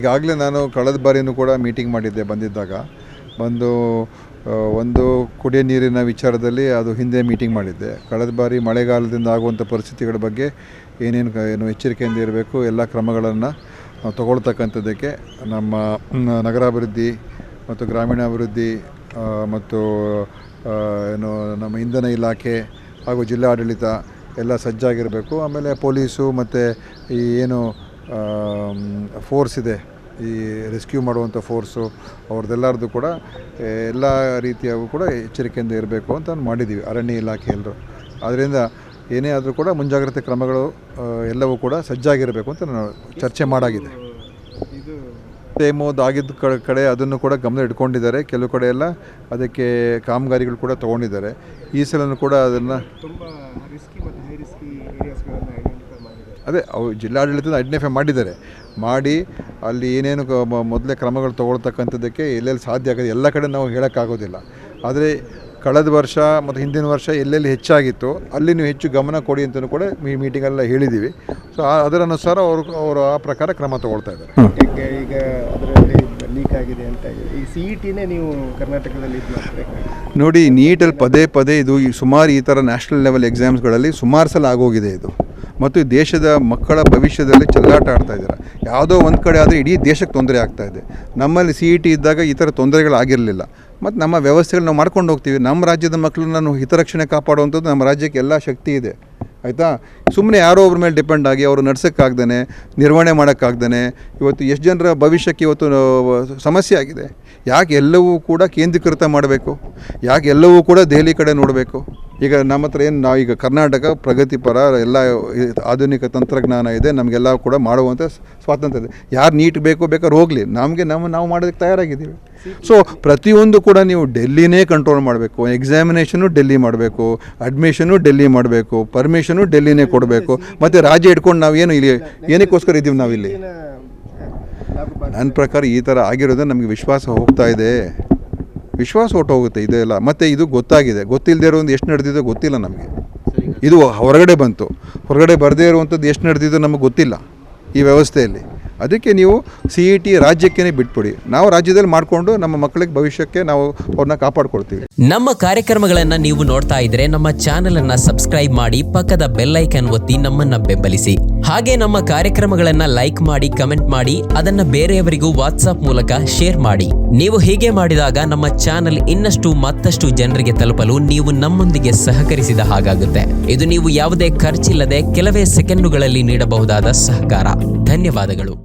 ಈಗಾಗಲೇ ನಾನು ಕಳೆದ ಬಾರಿನೂ ಕೂಡ ಮೀಟಿಂಗ್ ಮಾಡಿದ್ದೆ ಬಂದು ಒಂದು ಕುಡಿಯೋ ನೀರಿನ ವಿಚಾರದಲ್ಲಿ ಅದು ಹಿಂದೆ ಮೀಟಿಂಗ್ ಮಾಡಿದ್ದೆ. ಕಳೆದ ಬಾರಿ ಮಳೆಗಾಲದಿಂದ ಆಗುವಂಥ ಪರಿಸ್ಥಿತಿಗಳ ಬಗ್ಗೆ ಏನು ಎಚ್ಚರಿಕೆಯಿಂದ ಇರಬೇಕು, ಎಲ್ಲ ಕ್ರಮಗಳನ್ನು ನಾವು ತಗೊಳ್ತಕ್ಕಂಥದ್ದಕ್ಕೆ ನಮ್ಮ ನಗರಾಭಿವೃದ್ಧಿ ಮತ್ತು ಗ್ರಾಮೀಣಾಭಿವೃದ್ಧಿ ಮತ್ತು ನಮ್ಮ ಇಂಧನ ಇಲಾಖೆ ಹಾಗೂ ಜಿಲ್ಲಾಡಳಿತ ಎಲ್ಲ ಸಜ್ಜಾಗಿರಬೇಕು. ಆಮೇಲೆ ಪೊಲೀಸು ಮತ್ತು ಈ ಫೋರ್ಸ್ ಇದೆ, ಈ ರೆಸ್ಕ್ಯೂ ಮಾಡುವಂಥ ಫೋರ್ಸು ಅವ್ರದ್ದೆಲ್ಲರದ್ದು ಕೂಡ ಎಲ್ಲ ರೀತಿಯಾಗೂ ಕೂಡ ಎಚ್ಚರಿಕೆಯಿಂದ ಇರಬೇಕು ಅಂತ ಮಾಡಿದ್ದೀವಿ, ಅರಣ್ಯ ಇಲಾಖೆ ಎಲ್ಲರೂ. ಆದ್ದರಿಂದ ಏನೇ ಆದರೂ ಕೂಡ ಮುಂಜಾಗ್ರತೆ ಕ್ರಮಗಳು ಎಲ್ಲವೂ ಕೂಡ ಸಜ್ಜಾಗಿರಬೇಕು ಅಂತ ನಾನು ಚರ್ಚೆ ಮಾಡಾಗಿದೆ. ಆಗಿದ್ದ ಕಡೆ ಅದನ್ನು ಕೂಡ ಗಮನ ಇಟ್ಕೊಂಡಿದ್ದಾರೆ. ಕೆಲವು ಕಡೆ ಎಲ್ಲ ಅದಕ್ಕೆ ಕಾಮಗಾರಿಗಳು ಕೂಡ ತೊಗೊಂಡಿದ್ದಾರೆ. ಈ ಸಲನೂ ಕೂಡ ಅದನ್ನು ಅದೇ ಜಿಲ್ಲಾಡಳಿತದ ಐಡೆಂಟಿಫೈ ಮಾಡಿ ಅಲ್ಲಿ ಏನೇನು ಮೊದಲೇ ಕ್ರಮಗಳು ತೊಗೊಳ್ತಕ್ಕಂಥದ್ದಕ್ಕೆ ಎಲ್ಲೆಲ್ಲಿ ಸಾಧ್ಯ ಆಗೋದು ಎಲ್ಲ ಕಡೆ ನಾವು ಹೇಳೋಕ್ಕಾಗೋದಿಲ್ಲ. ಆದರೆ ಕಳೆದ ವರ್ಷ ಮತ್ತು ಹಿಂದಿನ ವರ್ಷ ಎಲ್ಲೆಲ್ಲಿ ಹೆಚ್ಚಾಗಿತ್ತು ಅಲ್ಲಿ ನೀವು ಹೆಚ್ಚು ಗಮನ ಕೊಡಿ ಅಂತಲೂ ಕೂಡ ಮೀಟಿಂಗಲ್ಲ ಹೇಳಿದ್ದೀವಿ. ಸೊ ಅದರ ಅನುಸಾರ ಅವರು ಆ ಪ್ರಕಾರ ಕ್ರಮ ತೊಗೊಳ್ತಾ ಇದ್ದಾರೆ. ಈಗ ಅದರಲ್ಲಿ ಲೀಕ್ ಆಗಿದೆ ಅಂತ ಈ CETನೇ ನೀವು ಕರ್ನಾಟಕದಲ್ಲಿ ನೋಡಿ, ನೀಟಲ್ಲಿ ಪದೇ ಇದು ಸುಮಾರು ಈ ಥರ ನ್ಯಾಷನಲ್ ಲೆವೆಲ್ ಎಕ್ಸಾಮ್ಸ್ಗಳಲ್ಲಿ ಸುಮಾರು ಸಲ ಆಗೋಗಿದೆ ಇದು. ಮತ್ತು ದೇಶದ ಮಕ್ಕಳ ಭವಿಷ್ಯದಲ್ಲಿ ಚೆಲ್ಲಾಟ ಆಡ್ತಾ ಇದ್ದಾರೆ. ಯಾವುದೋ ಒಂದು ಕಡೆ ಆದರೆ ಇಡೀ ದೇಶಕ್ಕೆ ತೊಂದರೆ ಆಗ್ತಾಯಿದೆ. ನಮ್ಮಲ್ಲಿ CET ಇದ್ದಾಗ ಈ ಥರ ತೊಂದರೆಗಳಾಗಿರಲಿಲ್ಲ. ಮತ್ತು ನಮ್ಮ ವ್ಯವಸ್ಥೆಗಳು ನಾವು ಮಾಡ್ಕೊಂಡು ಹೋಗ್ತೀವಿ. ನಮ್ಮ ರಾಜ್ಯದ ಮಕ್ಕಳನ್ನ ಹಿತರಕ್ಷಣೆ ಕಾಪಾಡುವಂಥದ್ದು ನಮ್ಮ ರಾಜ್ಯಕ್ಕೆ ಎಲ್ಲ ಶಕ್ತಿ ಇದೆ, ಆಯಿತಾ. ಸುಮ್ಮನೆ ಯಾರೋ ಒಬ್ಬರ ಮೇಲೆ ಡಿಪೆಂಡ್ ಆಗಿ ಅವರು ನಡ್ಸೋಕ್ಕಾಗ್ದೇ, ನಿರ್ವಹಣೆ ಮಾಡೋಕ್ಕಾಗ್ದೇ ಇವತ್ತು ಎಷ್ಟು ಜನರ ಭವಿಷ್ಯಕ್ಕೆ ಇವತ್ತು ಸಮಸ್ಯೆ ಆಗಿದೆ. ಯಾಕೆ ಎಲ್ಲವೂ ಕೂಡ ಕೇಂದ್ರೀಕೃತ ಮಾಡಬೇಕು? ಯಾಕೆ ಎಲ್ಲವೂ ಕೂಡ ದೆಹಲಿ ಕಡೆ ನೋಡಬೇಕು? ಈಗ ನಮ್ಮ ಹತ್ರ ನಾವೀಗ ಕರ್ನಾಟಕ ಪ್ರಗತಿಪರ, ಎಲ್ಲ ಆಧುನಿಕ ತಂತ್ರಜ್ಞಾನ ಇದೆ, ನಮಗೆಲ್ಲ ಕೂಡ ಮಾಡುವಂಥ ಸ್ವಾತಂತ್ರ್ಯ ಇದೆ. ಯಾರು ನೀಟ್ ಬೇಕಾದ್ರೆ ಹೋಗಲಿ, ನಾವು ಮಾಡೋದಕ್ಕೆ ತಯಾರಾಗಿದ್ದೀವಿ. ಸೊ ಪ್ರತಿಯೊಂದು ಕೂಡ ನೀವು ಡೆಲ್ಲಿನೇ ಕಂಟ್ರೋಲ್ ಮಾಡಬೇಕು. ಎಕ್ಸಾಮಿನೇಷನು ಡೆಲ್ಲಿ ಮಾಡಬೇಕು, ಅಡ್ಮಿಷನು ಡೆಲ್ಲಿ ಮಾಡಬೇಕು, ಪರ್ಮಿಷನು ಡೆಲ್ಲಿನೇ ಕೊಡಬೇಕು. ಮತ್ತು ರಾಜ್ಯ ಇಟ್ಕೊಂಡು ನಾವು ಇಲ್ಲಿ ಏನಕ್ಕೋಸ್ಕರ ಇದ್ದೀವಿ ನಾವಿಲ್ಲಿ? ನನ್ನ ಪ್ರಕಾರ ಈ ಥರ ಆಗಿರೋದು ನಮಗೆ ವಿಶ್ವಾಸ ಹೋಗ್ತಾ ಇದೆ, ವಿಶ್ವಾಸ ಹೊಟ್ಟೋಗುತ್ತೆ ಇದೆಲ್ಲ. ಮತ್ತು ಇದು ಗೊತ್ತಿಲ್ಲದೆ ಇರೋದು ಎಷ್ಟು ನಡೆದಿದ್ದೋ ಗೊತ್ತಿಲ್ಲ ನಮಗೆ. ಇದು ಹೊರಗಡೆ ಬರದೇ ಇರುವಂಥದ್ದು ಎಷ್ಟು ನಡೆದಿದ್ದೋ ನಮಗೆ ಗೊತ್ತಿಲ್ಲ ಈ ವ್ಯವಸ್ಥೆಯಲ್ಲಿ. ಅದಕ್ಕೆ ನೀವು CET ರಾಜ್ಯಕ್ಕೇ ಬಿಟ್ಬಿಡಿ. ನಾವು ರಾಜ್ಯದಲ್ಲಿ ಮಾಡಿಕೊಂಡು ನಮ್ಮ ಮಕ್ಕಳಿಗೆ ಭವಿಷ್ಯಕ್ಕೆ ನಾವು ಅವ್ರನ್ನ ಕಾಪಾಡ್ಕೊಳ್ತೀವಿ. ನಮ್ಮ ಕಾರ್ಯಕ್ರಮಗಳನ್ನು ನೀವು ನೋಡ್ತಾ ಇದ್ರೆ ನಮ್ಮ ಚಾನೆಲ್ ಅನ್ನ ಸಬ್ಸ್ಕ್ರೈಬ್ ಮಾಡಿ, ಪಕ್ಕದ ಬೆಲ್ ಐಕಾನ್ ಒತ್ತಿ ನಮ್ಮನ್ನ ಬೆಂಬಲಿಸಿ. ಹಾಗೆ ನಮ್ಮ ಕಾರ್ಯಕ್ರಮಗಳನ್ನ ಲೈಕ್ ಮಾಡಿ, ಕಮೆಂಟ್ ಮಾಡಿ, ಅದನ್ನ ಬೇರೆಯವರಿಗೂ ವಾಟ್ಸ್ಆಪ್ ಮೂಲಕ ಶೇರ್ ಮಾಡಿ. ನೀವು ಹೀಗೆ ಮಾಡಿದಾಗ ನಮ್ಮ ಚಾನೆಲ್ ಮತ್ತಷ್ಟು ಜನರಿಗೆ ತಲುಪಲು ನೀವು ನಮ್ಮೊಂದಿಗೆ ಸಹಕರಿಸಿದ ಹಾಗಾಗುತ್ತೆ. ಇದು ನೀವು ಯಾವುದೇ ಖರ್ಚಿಲ್ಲದೆ ಕೆಲವೇ ಸೆಕೆಂಡುಗಳಲ್ಲಿ ನೀಡಬಹುದಾದ ಸಹಕಾರ. ಧನ್ಯವಾದಗಳು.